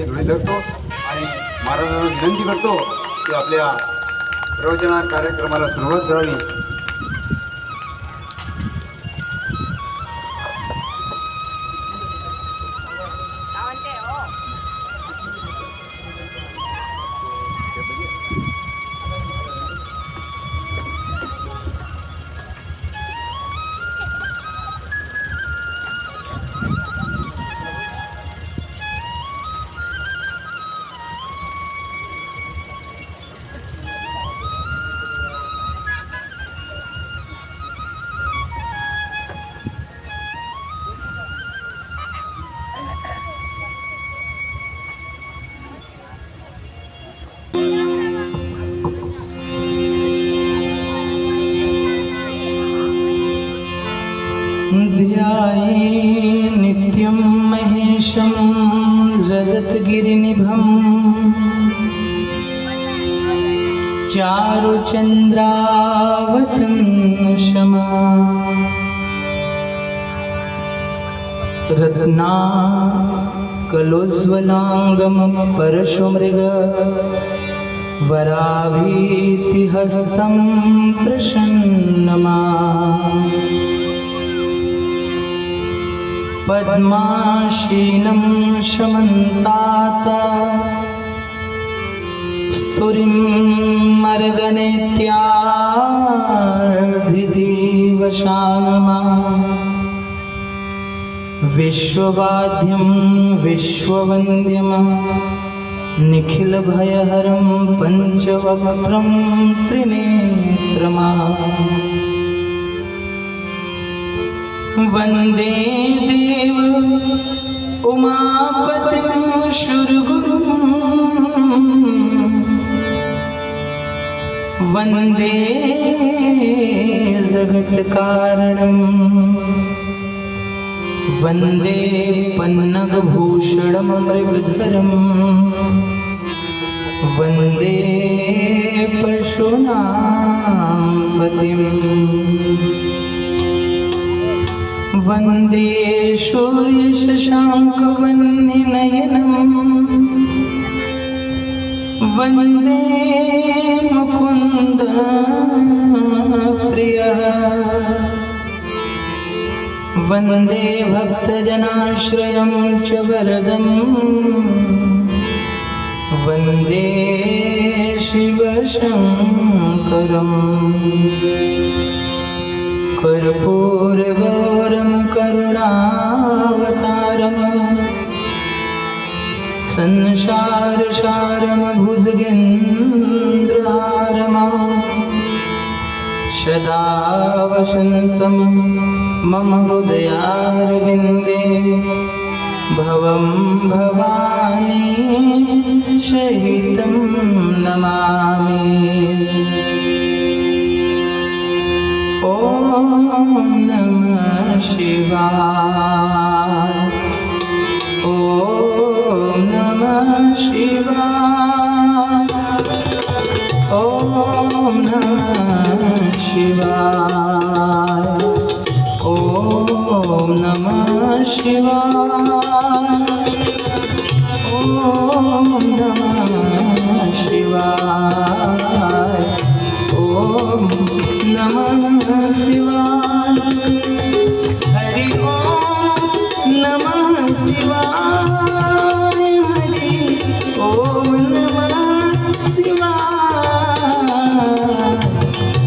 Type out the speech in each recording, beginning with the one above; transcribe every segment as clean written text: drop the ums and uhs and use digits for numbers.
मी गृहीत धरतो आणि महाराजांना विनंती करतो की आपल्या प्रवचना कार्यक्रमाला सुरुवात करावी. ध्याये नित्यं महेशं रजतगिरिनिभं चारुचन्द्रावतंशमा रत्नाकलोज्ज्वलाङ्गं परशुमृग वराभीतिहस्तं प्रसन्नमा पद्माशीनं शमन्तात स्तुरिं मर्गनेत्यार्धिदेवशानमा विश्ववाद्यं विश्ववन्द्यं निखिलभयहरं पञ्चवक्त्रं त्रिनेत्रमा वन्दे देव उमापतिं शुरगुरुं वन्दे जगत्कारणं वन्दे पन्नगभूषणं मृगधरं वन्दे पशूनां पतिम् वन्दे सूर्यशशाङ्कवह्निनयनं वन्दे मुकुन्दप्रियः वन्दे भक्तजनाश्रयं च वरदं वन्दे शिवशङ्करम् कर्पूरगौरं करुणावतारं संसारसारं भुजगेन्द्रहारं सदा वसन्तं मम हृदयारविन्दे भवं भवानी सहितं नमामि. ॐ नमः शिवाय. ॐ नमः शिवाय. ॐ नमः शिवाय. ॐ नमः शिवाय. ॐ नमः शिवाय. ॐ नमः शिवाय. हरि ओम नमः शिवाय. हरि ओम नमः शिवाय.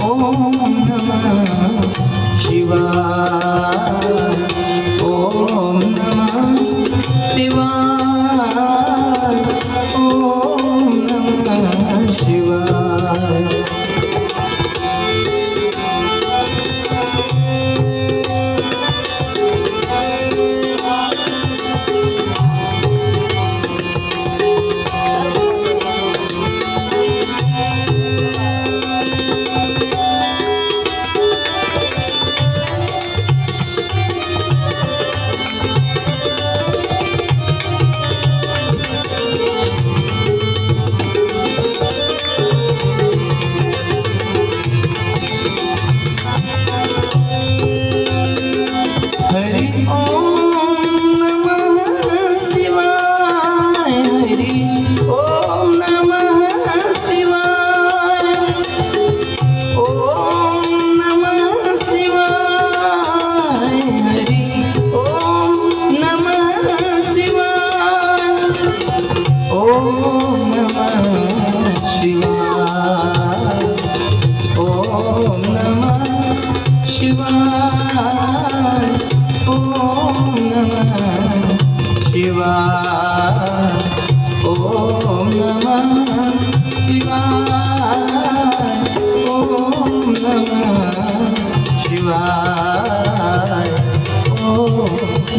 ओम नमः शिवाय. ओम नमः शिवाय.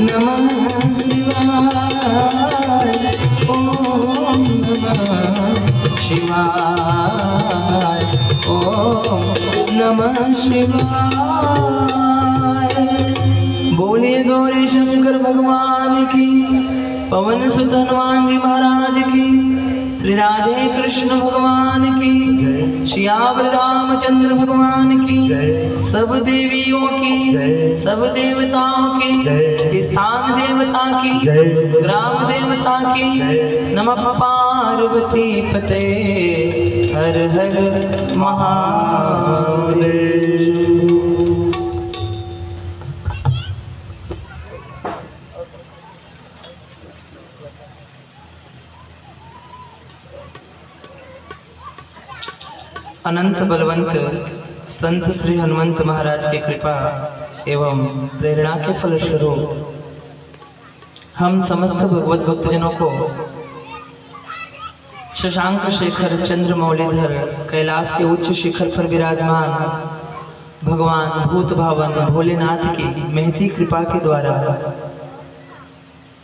नमः शिवाय, ओम नमः शिवाय, ओम नमः शिवाय। बोलिए गौरी शंकर भगवान की, पवन सुत हनुमान जी महाराज की, श्री राधे कृष्ण भगवान की, श्यावर रामचंद्र भगवान की, सब देवियों की, सब देवताओं की, स्थान देवता की, ग्राम देवता की, नमः पार्वती पते हर हर महादेव। अनंत बलवंत संत श्री हनुमंत महाराज की कृपा एवं प्रेरणा के फलस्वरूप हम समस्त भगवत भक्तजनों को शशांक शेखर चंद्रमौलीधर कैलाश के उच्च शिखर पर विराजमान भगवान भूत भावन भोलेनाथ की महती कृपा के द्वारा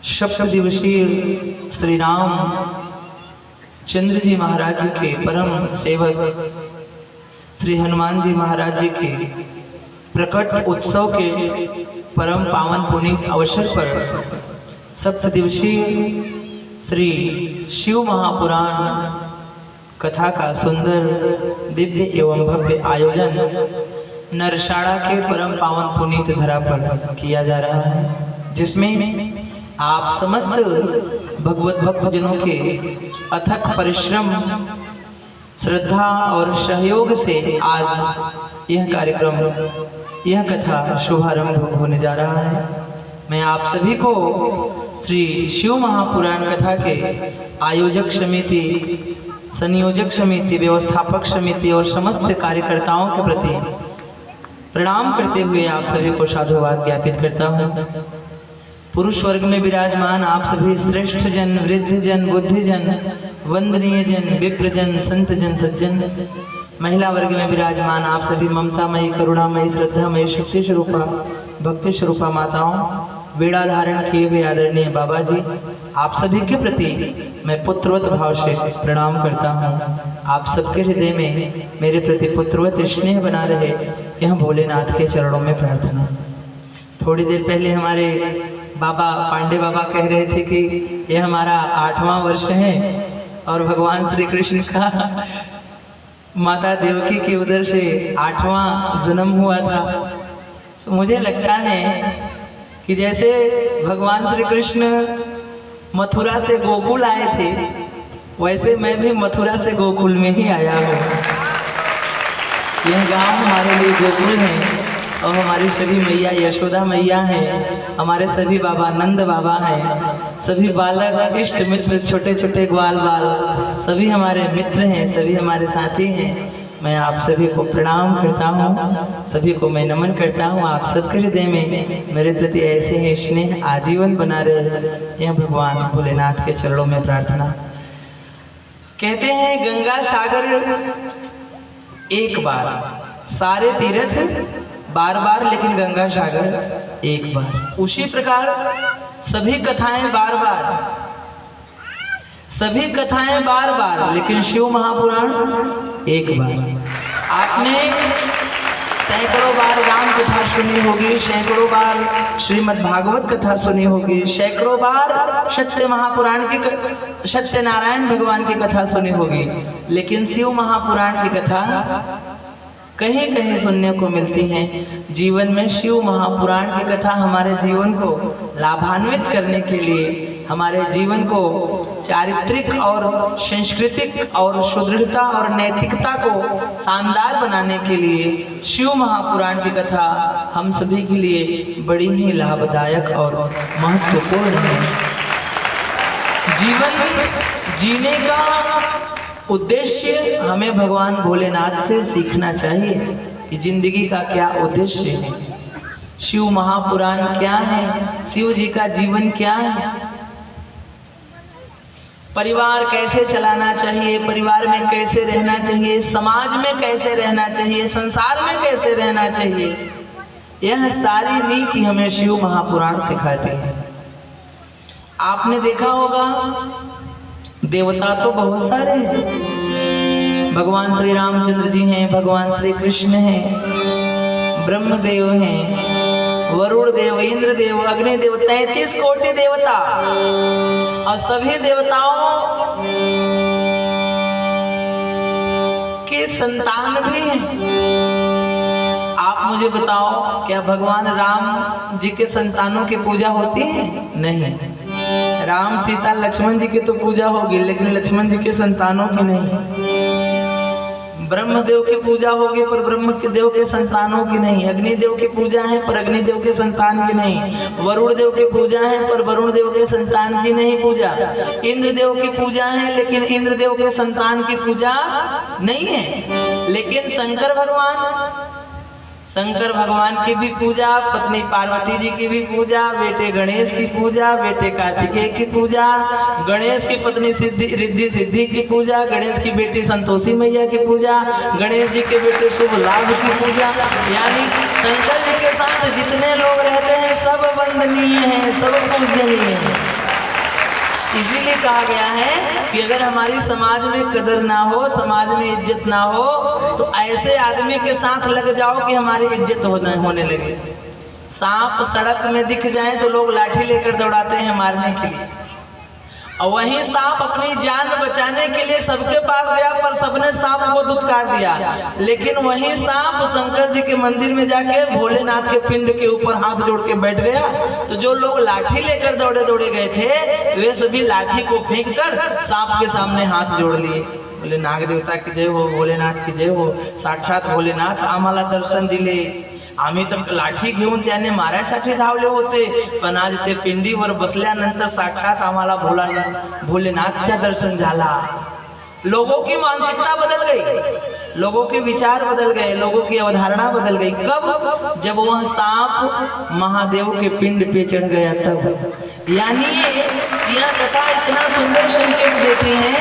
सप्त दिवसीय श्री राम चंद्र जी महाराज जी के परम सेवक श्री हनुमान जी महाराज जी के प्रकट उत्सव के परम पावन पुनीत अवसर पर सप्त दिवसीय श्री शिव महापुराण कथा का सुंदर दिव्य एवं भव्य आयोजन नरसाड़ा के परम पावन पुनीत धरा पर किया जा रहा है, जिसमें आप समस्त भगवत भक्तजनों के अथक परिश्रम श्रद्धा और सहयोग से आज यह कार्यक्रम यह कथा शुभारंभ होने जा रहा है। मैं आप सभी को श्री शिव महापुराण कथा के आयोजक समिति, संयोजक समिति, व्यवस्थापक समिति और समस्त कार्यकर्ताओं के प्रति प्रणाम करते हुए आप सभी को साधुवाद ज्ञापित करता हूँ। पुरुष वर्ग में विराजमान आप सभी श्रेष्ठ जन, वृद्ध जन, बुद्धि जन, वंदनीय जन, विप्र जन, संत जन, सज्जन, महिला वर्ग में विराजमान आप सभी ममतामयी, करुणामयी, श्रद्धामयी, शक्ति स्वरूपा, भक्ति स्वरूपा माताओं, वेड़ा धारण किए हुए आदरणीय बाबा जी, आप सभी के प्रति मैं पुत्रवत भाव से प्रणाम करता हूँ। आप सबके हृदय में मेरे प्रति पुत्रवत स्नेह बना रहे, यह भोलेनाथ के चरणों में प्रार्थना। थोड़ी देर पहले हमारे बाबा पांडे बाबा कह रहे थे कि यह हमारा 8वां वर्ष है और भगवान श्री कृष्ण का माता देवकी के उदर से 8वां जन्म हुआ था। तो मुझे लगता है कि जैसे भगवान श्री कृष्ण मथुरा से गोकुल आए थे, वैसे मैं भी मथुरा से गोकुल में ही आया हूँ। यह गांव हमारे लिए गोकुल है और हमारी सभी मैया यशोदा मैया हैं, हमारे सभी बाबा नंद बाबा हैं, सभी बालक इष्ट मित्र, छोटे छोटे ग्वाल बाल सभी हमारे मित्र हैं, सभी हमारे साथी हैं। मैं आप सभी को प्रणाम करता हूँ, सभी को मैं नमन करता हूँ। आप सबके हृदय में मेरे प्रति ऐसे ही स्नेह आजीवन बना रहे, यह भगवान भोलेनाथ के चरणों में प्रार्थना। कहते हैं गंगा सागर एक बार, सारे तीर्थ बार बार, लेकिन गंगा सागर एक बार। उसी प्रकार सभी कथाएं बार बार, सभी कथाएं बार बार, लेकिन शिव महापुराण एक बार। आपने सैकड़ों बार राम कथा सुनी होगी, सैकड़ों बार श्रीमद् भागवत कथा सुनी होगी, सैकड़ों बार सत्य महापुराण की, सत्यनारायण भगवान की कथा सुनी होगी, लेकिन शिव महापुराण की कथा कहीं कहीं सुनने को मिलती हैं। जीवन में शिव महापुराण की कथा हमारे जीवन को लाभान्वित करने के लिए, हमारे जीवन को चारित्रिक और सांस्कृतिक और सुदृढ़ता और नैतिकता को शानदार बनाने के लिए शिव महापुराण की कथा हम सभी के लिए बड़ी ही लाभदायक और महत्वपूर्ण है। जीवन जीने का उद्देश्य हमें भगवान भोलेनाथ से सीखना चाहिए कि जिंदगी का क्या उद्देश्य है, शिव महापुराण क्या है, शिव जी का जीवन क्या है, परिवार कैसे चलाना चाहिए, परिवार में कैसे रहना चाहिए, समाज में कैसे रहना चाहिए, संसार में कैसे रहना चाहिए, यह सारी नीति हमें शिव महापुराण सिखाते हैं। आपने देखा होगा देवता तो बहुत सारे हैं, भगवान श्री रामचंद्र जी हैं, भगवान श्री कृष्ण हैं, ब्रह्मदेव हैं, वरुण देव, इंद्र देव, अग्नि देव, 33 कोटि देवता, और सभी देवताओं के संतान भी हैं। आप मुझे बताओ, क्या भगवान राम जी के संतानों की पूजा होती है? नहीं। राम सीता लक्ष्मण जी की तो पूजा होगी, लेकिन लक्ष्मण जी के संतानों की नहीं। ब्रह्मदेव की पूजा होगी पर ब्रह्म के देव के संतानों की नहीं। अग्निदेव की पूजा है पर अग्निदेव के संतान की नहीं। वरुण देव की पूजा है पर वरुण देव के संतान की नहीं पूजा। इंद्र देव की पूजा है लेकिन इंद्र देव के संतान की पूजा नहीं है। लेकिन शंकर भगवान की भी पूजा, पत्नी पार्वती जी की भी पूजा, बेटे गणेश की पूजा, बेटे कार्तिकेय की पूजा, गणेश की पत्नी रिद्धि सिद्धि की पूजा, गणेश की बेटी संतोषी मैया की पूजा, गणेश जी के बेटे शुभ लाभ की पूजा। यानी शंकर जी के साथ जितने लोग रहते हैं सब वंदनीय हैं, सब पूजनीय हैं। इसीलिए कहा गया है कि अगर हमारी समाज में कदर ना हो, समाज में इज्जत ना हो, तो ऐसे आदमी के साथ लग जाओ कि हमारी इज्जत होने लगे। सांप सड़क में दिख जाए तो लोग लाठी लेकर दौड़ाते हैं मारने के लिए, और वहीं सांप अपनी जान बचाने के लिए सबके पास गया पर सबने सांप को दुत्कार दिया। लेकिन वहीं सांप शंकर जी के मंदिर में जाके भोलेनाथ के पिंड के ऊपर हाथ जोड़ के बैठ गया, तो जो लोग लाठी लेकर दौड़े गए थे वे सभी लाठी को फेंक कर सांप के सामने हाथ जोड़ लिए। बोले नाग देवता की जय हो, भोलेनाथ की जय हो, साक्षात भोलेनाथ आम्हाला दर्शन दिले। आम्ही तर लाठी घेऊन त्याने मारायसाठी धावले होते, पण आज ते पिंडीवर बसल्यानंतर साक्षात आम्हाला भोलेनाथचं दर्शन झाला। लोगों की मानसिकता बदल गई, लोगों के विचार बदल गए, लोगों की अवधारणा बदल गई। कब? जब वह सांप महादेव के पिंड पे चढ़ गया तब। यानी यह कथा इतना सुंदर संकेत देती है,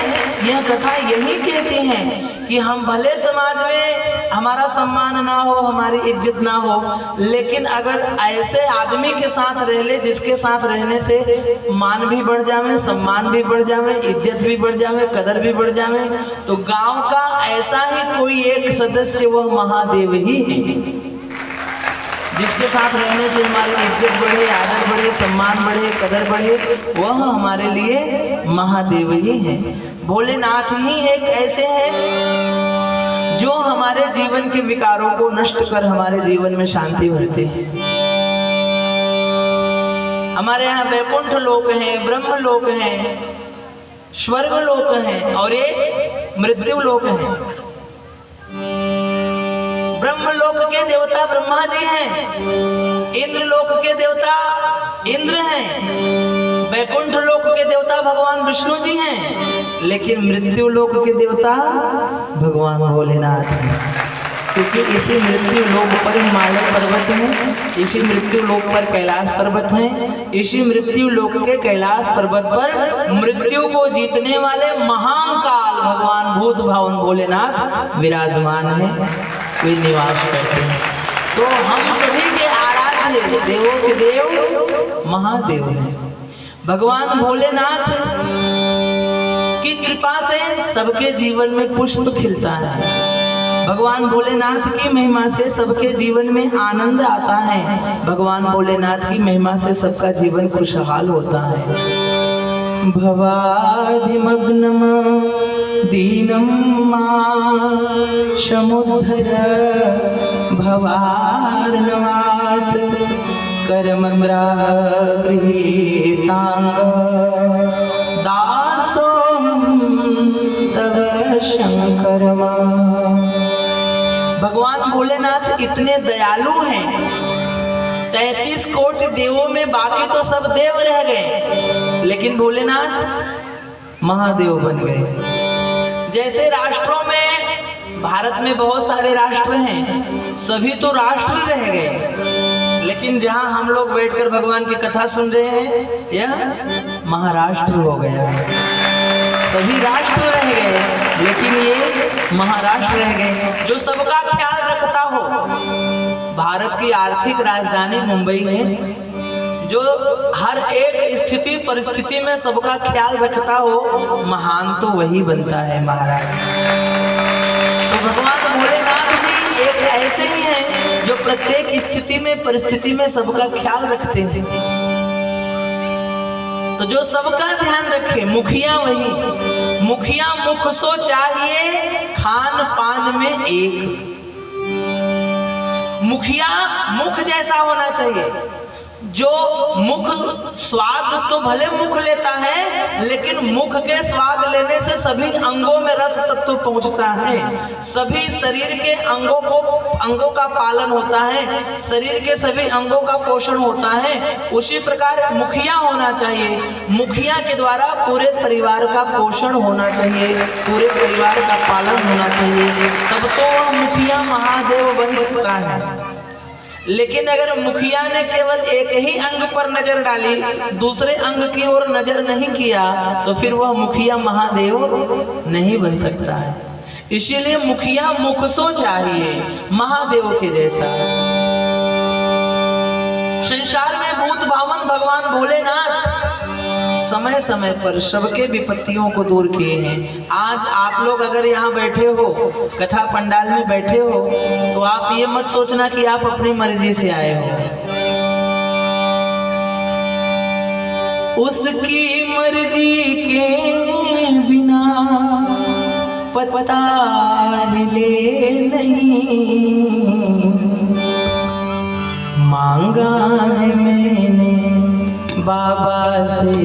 यह कथा यही कहती है कि हम भले समाज में हमारा सम्मान ना हो, हमारी इज्जत ना हो, लेकिन अगर ऐसे आदमी के साथ रह ले जिसके साथ रहने से मान भी बढ़ जावे, सम्मान भी बढ़ जावे, इज्जत भी बढ़ जावे, कदर भी बढ़ जावे, तो गांव का ऐसा ही कोई एक सदस्य वह महादेव ही है। जिसके साथ रहने से हमारी इज्जत बढ़े, आदर बढ़े, सम्मान बढ़े, कदर बढ़े, वह हमारे लिए महादेव ही है। भोलेनाथ ही एक ऐसे हैं जो हमारे जीवन के विकारों को नष्ट कर हमारे जीवन में शांति भरते हैं। हमारे यहाँ वैकुंठ लोक हैं, ब्रह्म लोक हैं, स्वर्ग लोक हैं और एक मृत्यु लोक है। ब्रह्म लोक के देवता ब्रह्मा जी हैं, इंद्र लोक के देवता इंद्र हैं, वैकुंठ लोक के देवता भगवान विष्णु जी हैं, लेकिन मृत्यु लोक के देवता भगवान भोलेनाथ हैं। क्योंकि इसी मृत्यु लोक पर हिमालय पर्वत है, इसी मृत्यु लोक पर कैलाश पर्वत है, इसी मृत्यु लोक के कैलाश पर्वत पर मृत्यु को जीतने वाले महान काल भगवान भूत भावन भोलेनाथ विराजमान है, वे निवास करते हैं। तो हम सभी के आराध्य देवों के देव महादेव हैं। भगवान भोलेनाथ की कृपा से सबके जीवन में पुष्प खिलता है। भगवान भोलेनाथ की महिमा से सबके जीवन में आनंद आता है। भगवान भोलेनाथ की महिमा से सबका जीवन खुशहाल होता है। भवाधिमग्नम दीनं मां समुद्धर भवार्णवात् कर्मग्राह गृहीतांग दासोऽहं तव शंकरम। भगवान भोलेनाथ इतने दयालु हैं, 33 कोटि देवों में बाकी तो सब देव रह गए, लेकिन भोलेनाथ महादेव बन गए। जैसे राष्ट्रों में, भारत में बहुत सारे राष्ट्र हैं, सभी तो राष्ट्र रह गए, लेकिन जहां हम लोग बैठकर भगवान की कथा सुन रहे हैं यह महाराष्ट्र हो गया। सभी राष्ट्र रह गए, लेकिन ये महाराष्ट्र रह गए। जो सबका ख्याल रखता हो, भारत की आर्थिक राजधानी मुंबई है, जो हर एक स्थिति परिस्थिति में सबका ख्याल रखता हो, महान तो वही बनता है महाराज। तो भगवान भोलेनाथ भी एक ऐसे ही हैं जो प्रत्येक स्थिति में परिस्थिति में सबका ख्याल रखते हैं। तो जो सबका ध्यान रखे मुखिया वही, मुखिया मुख सो चाहिए खान पान में एक। मुखिया मुख जैसा होना चाहिए, जो मुख स्वाद तो भले मुख लेता है, लेकिन मुख के स्वाद लेने से सभी अंगों में रस तत्व पहुंचता है, सभी शरीर के अंगों का पालन होता है, शरीर के सभी अंगों का पोषण होता है। उसी प्रकार मुखिया होना चाहिए, मुखिया के द्वारा पूरे परिवार का पोषण होना चाहिए, पूरे परिवार का पालन होना चाहिए, तब तो वह मुखिया महादेव बन सकता है। लेकिन अगर मुखिया ने केवल एक ही अंग पर नजर डाली, दूसरे अंग की ओर नजर नहीं किया, तो फिर वह मुखिया महादेव नहीं बन सकता है। इसीलिए मुखिया मुख सो चाहिए महादेव के जैसा। संसार में भूत भावन भगवान भोलेनाथ समय समय पर सबके विपत्तियों को दूर किए हैं। आज आप लोग अगर यहाँ बैठे हो, कथा पंडाल में बैठे हो, तो आप ये मत सोचना कि आप अपनी मर्जी से आए हो। उसकी मर्जी के बिना पता हिले नहीं, मांगा है मैंने बाबा से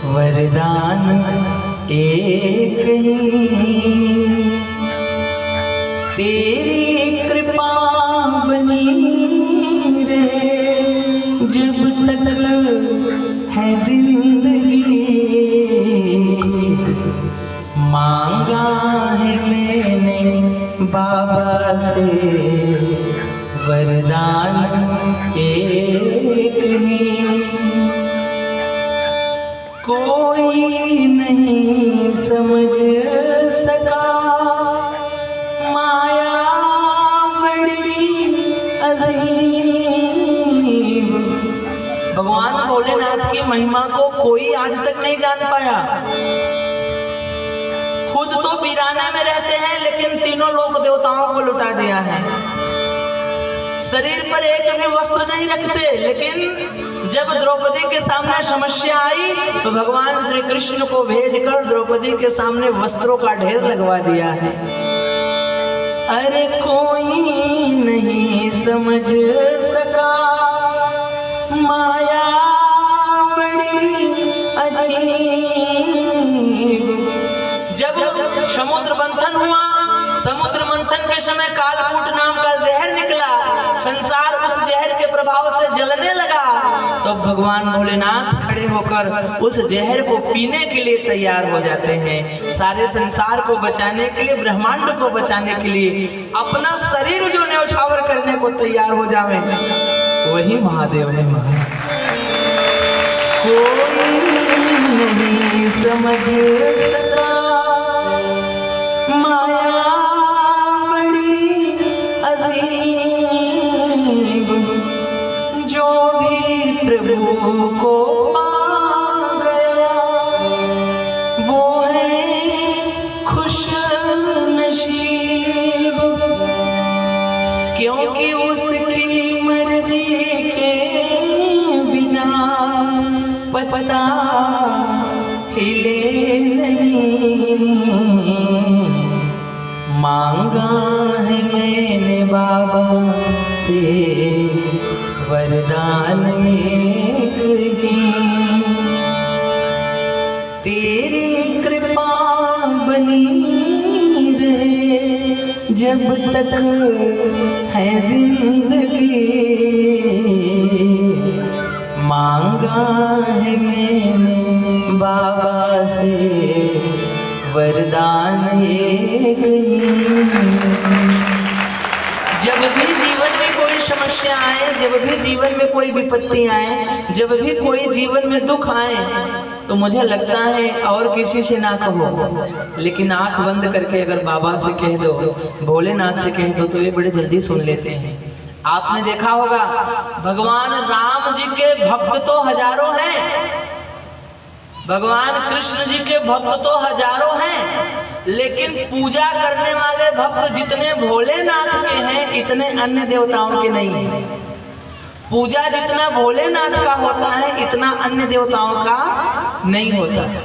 वरदान एक ही, तेरी कृपा बनी रहे जब तक है जिंदगी, मांगा है मैंने बाबा से वरदान एक ही। कोई नहीं समझ सका माया बड़ी अजीब। भगवान भोलेनाथ की महिमा को कोई आज तक नहीं जान पाया। खुद तो वीराना में रहते हैं, लेकिन तीनों लोक देवताओं को लुटा दिया है। शरीर पर एक भी वस्त्र नहीं रखते, लेकिन जब द्रौपदी के सामने समस्या आई तो भगवान श्री कृष्ण को भेजकर द्रौपदी के सामने वस्त्रों का ढेर लगवा दिया है। अरे कोई नहीं समझ सका माया बड़ी अजीब। जब समुद्र मंथन हुआ, समुद्र मंथन के समय कालकूट नाम का जहर निकला, संसार उस जहर के प्रभाव से जलने लगा, तो भगवान भोलेनाथ खड़े होकर उस जहर को पीने के लिए तैयार हो जाते हैं। सारे संसार को बचाने के लिए, ब्रह्मांड को बचाने के लिए अपना शरीर जो न्यौछावर करने को तैयार हो जावे, वही महादेव है महाराज। कोई नहीं समझ सका माया बड़ी अजीब, जो भी प्रभु को पा गया वो है खुश नसीब, क्योंकि उसकी मर्जी के बिना पता हिले नहीं। मांगा है मैंने बाबा से वरदान एक ही, तेरी कृपा बनी रहे जब तक है जिंदगी। मांगा है मैंने बाबा से वरदान एक ही। जब भी जीवन में कोई समस्या आए, जब भी जीवन में कोई विपत्ति आए, जब भी कोई जीवन में दुख आए, तो मुझे लगता है और किसी से ना कहो, लेकिन आंख बंद करके अगर बाबा से कह दो, भोलेनाथ से कह दो, तो ये बड़े जल्दी सुन लेते हैं। आपने देखा होगा भगवान राम जी के भक्त तो हजारों हैं, भगवान कृष्ण जी के भक्त तो हजारों हैं, लेकिन पूजा करने वाले भक्त जितने भोलेनाथ के हैं इतने अन्य देवताओं के नहीं है। पूजा जितना भोलेनाथ का होता है इतना अन्य देवताओं का नहीं होता है।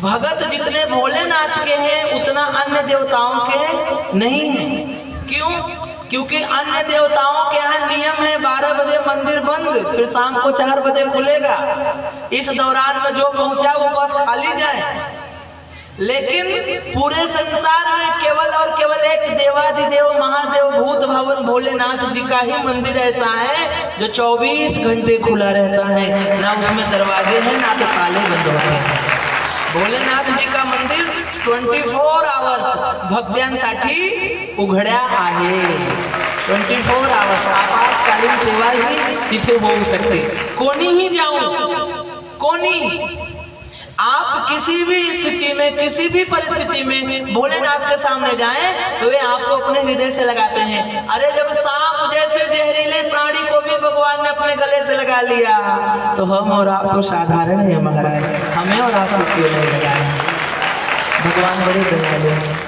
भगत जितने भोलेनाथ के हैं उतना अन्य देवताओं के नहीं है। क्यों? क्योंकि अन्य देवताओं के यहाँ नियम है 12 बजे मंदिर बंद, फिर शाम को 4 बजे खुलेगा। इस दौरान में जो पहुंचा वो बस खाली जाए। लेकिन पूरे संसार में केवल और केवल एक देवाधिदेव महादेव भूत भवन भोलेनाथ जी का ही मंदिर ऐसा है जो 24 घंटे खुला रहता है, ना उसमें दरवाजे हैं ना तो ताले बंद होते हैं। भोलेनाथ जी का मंदिर 24 आवर्स भक्तांसाठी उघड्या आहे। 24 आवर्स आपातकालीन सेवा ही तिथे होऊ शकते। कोणीही जाऊं, कोणी, आप किसी भी स्थिति में किसी भी परिस्थिति में भोलेनाथ के सामने जाएं तो वे आपको अपने हृदय से लगाते हैं। अरे जब सांप जैसे जहरीले प्राणी को भी भगवान ने अपने गले से लगा लिया तो हम और आप तो साधारण है महाराज, हमें और आपको क्यों नहीं लगाया? भगवान बड़े दयालु हैं,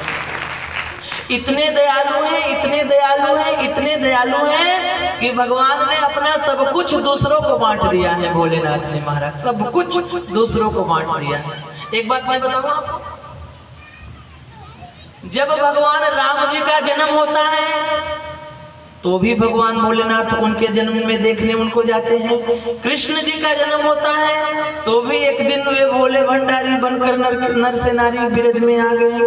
इतने दयालु हैं, इतने दयालु हैं, इतने दयालु हैं कि भगवान ने अपना सब कुछ दूसरों को बांट दिया है। भोलेनाथ ने महाराज सब कुछ दूसरों को बांट दिया है। एक बात मैं बताऊं आपको, जब भगवान राम जी का जन्म होता है तो भी भगवान भोलेनाथ उनके जन्म में देखने उनको जाते हैं। कृष्ण जी का जन्म होता है तो भी एक दिन वे भोले भंडारी बनकर नर से नारी ब्रज में आ गए।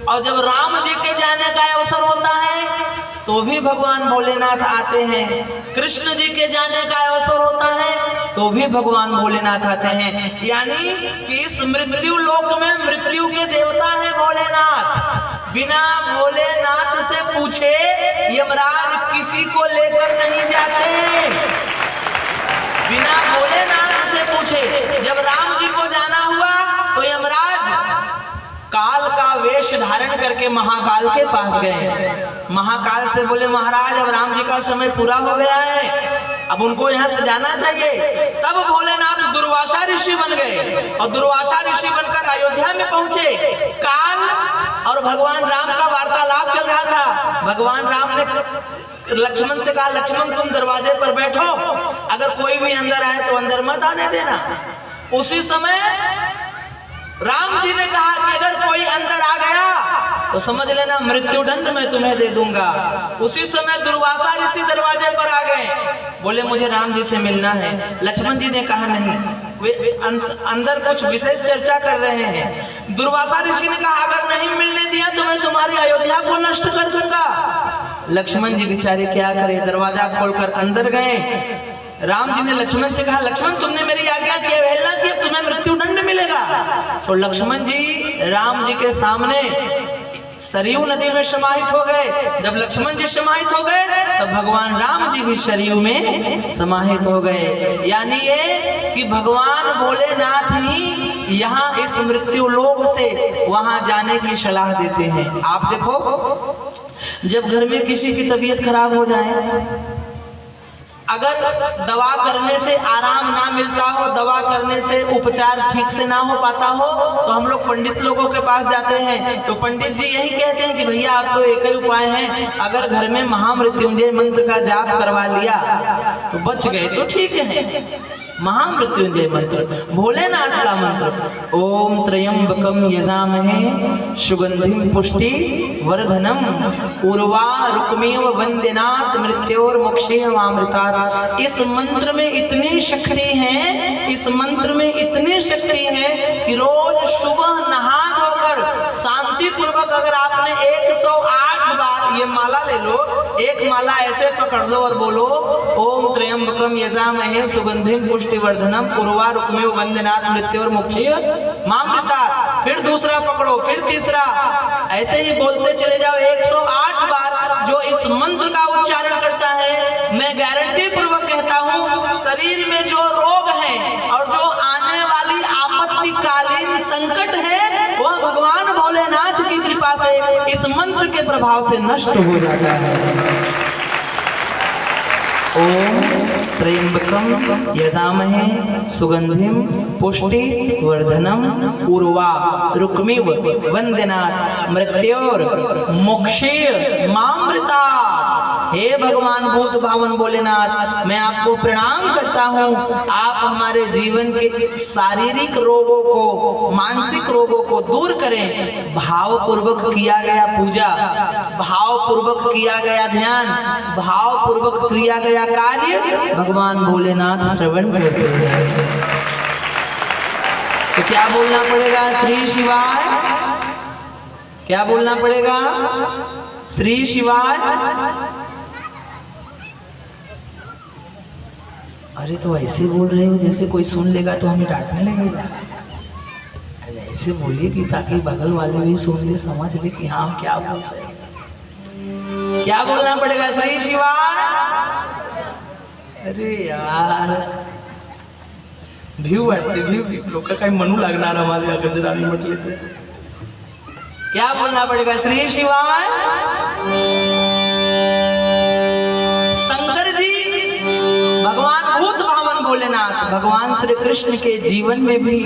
और जब राम जी के जाने का अवसर होता है तो भी भगवान भोलेनाथ आते हैं। कृष्ण जी के जाने का अवसर होता है तो भी भगवान भोलेनाथ आते हैं। यानी कि इस मृत्यु लोक में मृत्यु के देवता है भोलेनाथ। बिना भोलेनाथ से पूछे यमराज किसी को लेकर नहीं जाते। बिना भोलेनाथ से पूछे जब राम जी को जाना हुआ तो यमराज काल का वेश धारण करके महाकाल के पास गए। महाकाल से बोले महाराज अब राम जी का समय पूरा हो गया है, अब उनको यहाँ से जाना चाहिए। तब भोलेनाथ दुर्वासा ऋषि बन गए और दुर्वासा ऋषि बनकर अयोध्या में पहुंचे। काल और भगवान राम का वार्तालाप चल रहा था। भगवान राम ने लक्ष्मण से कहा लक्ष्मण तुम दरवाजे पर बैठो, अगर कोई भी अंदर आए तो अंदर मत आने देना। उसी समय राम जी ने कहा कि अगर कोई अंदर आ गया तो समझ लेना मृत्यु दंड मैं तुम्हें दे दूंगा। उसी समय दुर्वासा ऋषि दरवाजे पर आ गए, बोले मुझे राम जी से मिलना है। लक्ष्मण जी ने कहा नहीं, वे अंदर कुछ विशेष चर्चा कर रहे हैं। दुर्वासा ऋषि ने कहा अगर नहीं मिलने दिया तो मैं तुम्हारी अयोध्या को नष्ट कर दूंगा। लक्ष्मण जी बेचारे क्या करे, दरवाजा खोलकर अंदर गए। राम जी ने लक्ष्मण से कहा लक्ष्मण तुमने मेरी आज्ञा की अवहेलना की, अब तुम्हें मृत्यु दंड मिलेगा। तो लक्ष्मण जी राम जी के सामने सरयू नदी में समाहित हो गए। जब लक्ष्मण जी समाहित हो गए तब भगवान राम जी भी सरयू में समाहित हो गए। यानी ये कि भगवान भोलेनाथ ही यहाँ इस मृत्यु लोक से वहां जाने की सलाह देते हैं। आप देखो जब घर में किसी की तबीयत खराब हो जाए, अगर दवा करने से आराम ना मिलता हो, दवा करने से उपचार ठीक से ना हो पाता हो तो हम लोग पंडित लोगों के पास जाते हैं। तो पंडित जी यही कहते हैं कि भैया आप तो एक ही उपाय है, अगर घर में महामृत्युंजय मंत्र का जाप करवा लिया तो बच गए तो ठीक है। महामृत्युंजय मंत्र भोलेनाथ का मंत्र, ओम त्र्यंबकम यजामहे सुगंधिम पुष्टि वर्धनम उर्वारुकमेव वंदनात् मृत्योर्मोक्षेयमामृतात्। इस मंत्र में इतनी शक्ति है, इस मंत्र में इतनी शक्ति है कि रोज सुबह नहा धोकर शांति पूर्वक अगर आपने 108 बार ये माला ले लो, एक माला ऐसे पकड़ लो और बोलो ओम त्र्यंबकम यजामहे सुगंधिम पुष्टिवर्धनम उर्वारुकमेव वंदनात् मृत्योर्मोक्षेयमामृतात्। फिर दूसरा पकड़ो, फिर तीसरा, ऐसे ही बोलते चले जाओ 108 बार। जो इस मंत्र का उच्चारण करता है, मैं गारंटी पूर्वक कहता हूँ शरीर में जो रोग है और जो आने वाली आपत्ति इस मंत्र के प्रभाव से नष्ट हो जाता है। ओम त्र्यंबकम यजामहे सुगंधिम पुष्टि वर्धनम उर्वा रुक्मिव वंदनात् मृत्योर मोक्षे मामृता। हे भगवान भूत भावन भोलेनाथ, मैं आपको प्रणाम करता हूँ। आप हमारे जीवन के शारीरिक रोगों को, मानसिक रोगों को दूर करें। भावपूर्वक किया गया पूजा, भावपूर्वक किया गया ध्यान, भावपूर्वक किया गया कार्य भगवान भोलेनाथ श्रवण करते हैं। तो क्या बोलना पड़ेगा? श्री शिवाय। क्या बोलना पड़ेगा? श्री शिवाय। अरे तो ऐसे बोल रहे हो जैसे कोई सुन लेगा तो हमें डांटने लगेगा। ऐसे बोलिए कि ताकि बगल वाले भी सुन ले, समझ ले कि हाँ हम क्या बोल रहे हैं। क्या बोलना पड़ेगा? श्री शिवाय। अरे यार भीव वाटते, भीव लोक काही म्हणू लागणार आम्हाला गजराने म्हटले तर। क्या बोलना पड़ेगा? श्री शिवाय। शंकर जी भगवान भूत भावन भोलेनाथ, भगवान श्री कृष्ण के जीवन में भी,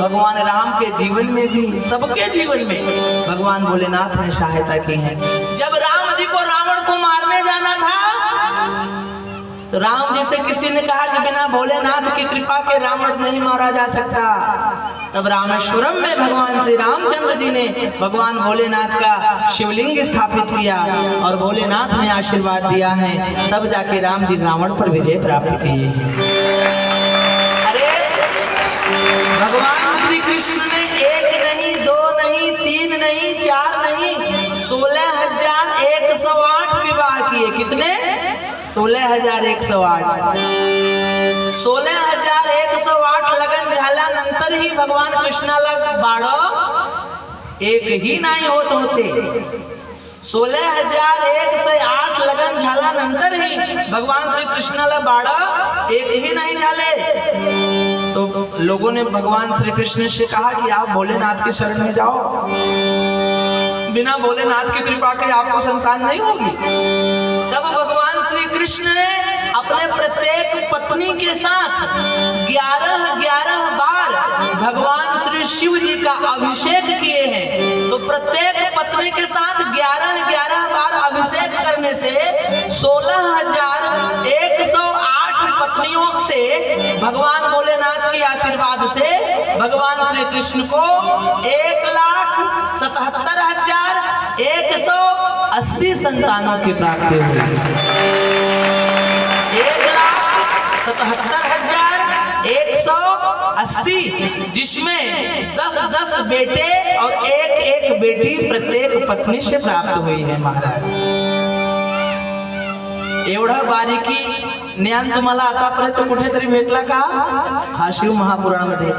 भगवान राम के जीवन में भी, सबके जीवन में भगवान भोलेनाथ ने सहायता की है। जब राम जी को रावण को मारने जाना था तो राम जी से किसी ने कहा कि बिना भोलेनाथ की कृपा के रावण नहीं मारा जा सकता। तब रामेश्वरम में भगवान श्री रामचंद्र जी ने भगवान भोलेनाथ का शिवलिंग स्थापित किया और भोलेनाथ ने आशीर्वाद दिया है। तब जाके राम जी रावण पर विजय प्राप्त किए हैं। अरे भगवान श्री कृष्ण ने एक नहीं, दो नहीं, तीन नहीं, चार नहीं, 16,108 विवाह किए। कितने? 16,108। 16,108 लगन झाल्यानंतर ही भगवान कृष्णाला बाळ एक ही नाही होत होते। 16,108 लगन झाल्यानंतर ही भगवान श्री कृष्णाला बाळ एक ही नहीं झाले। तो लोगों ने भगवान श्री कृष्ण से कहा कि आप भोलेनाथ की शरण में जाओ, बिना भोलेनाथ की कृपा के आपको संतान नहीं होगी। तब भगवान श्री कृष्ण ने अपने प्रत्येक पत्नी के साथ 11 बार भगवान श्री शिव जी का अभिषेक किए हैं। तो प्रत्येक पत्नी के साथ 11 बार अभिषेक करने से 16,108 पत्नियों से भगवान भोलेनाथ के आशीर्वाद से भगवान श्री कृष्ण को 1,77,180 संतानों की प्राप्ति हुई। 1,77,180, जिसमें 10 बेटे और एक बेटी प्रत्येक पत्नी से प्राप्त हुई है। महाराज एवढा बारीकी ज्ञान तुम्हाला आतापर्यंत कुठेतरी भेटला का? हा शिव महापुराणामध्ये